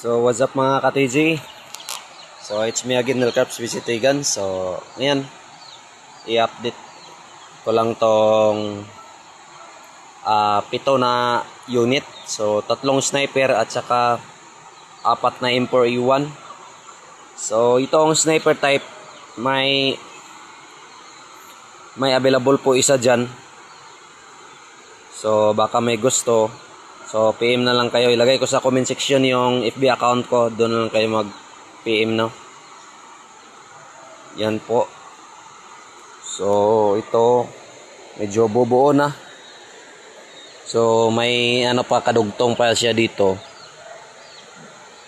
So what's up mga ka-TG? So it's me again, Nilcarps Visitigan. So ngayon i-update ko lang tong 7 na unit. So 3 sniper at saka 4 na M4A1. So itong sniper type may available po isa dyan. So baka may gusto. So PM na lang kayo. Ilagay ko sa comment section yung FB account ko. Doon na lang kayo mag PM, no. Yan po. So ito medyo bubuo na. So may ano pa, kadugtong pa siya dito.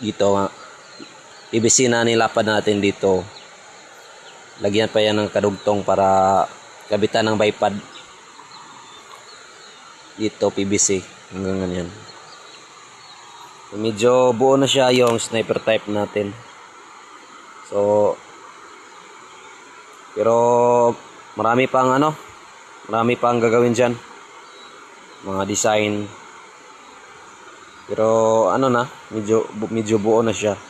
Dito PVC na nilapad natin dito. Lagyan pa yan ng kadugtong para kabitan ng bipod. Dito PVC hanggang ganyan. So, medyo buo na siya yung sniper type natin. So pero marami pang gagawin diyan. Mga design. Pero medyo buo na siya.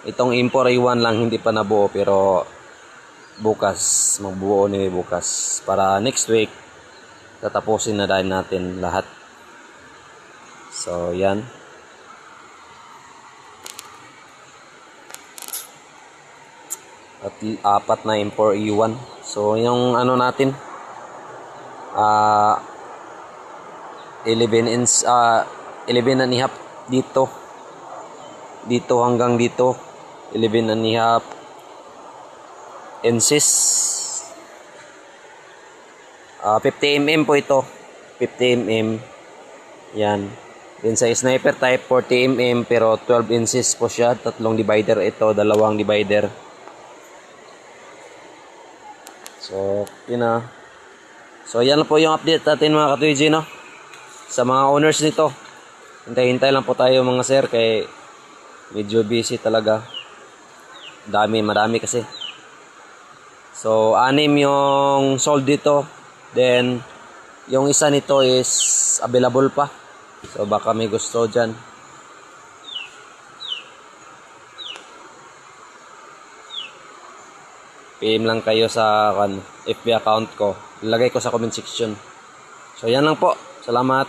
Itong M4A1 lang hindi pa nabuo, pero bukas magbuo ni bukas para next week tatapusin na din natin lahat. So yan. At 4 na M4A1. So yung natin 11 inch 11 and a half dito hanggang dito 11 and a half inches. 50mm po ito, 50mm yan. Din sa sniper type 40mm pero 12 inches po siya. 3 divider ito, 2 divider. So yun na. So yan po yung update natin mga ka-TG, no? Sa mga owners nito, hintay-hintay lang po tayo mga sir, kay medyo busy talaga. Marami kasi. So 6 yung sold dito. Then yung isa nito is available pa. So baka may gusto dyan. PM lang kayo sa FB account ko. Ilagay ko sa comment section. So yan lang po. Salamat.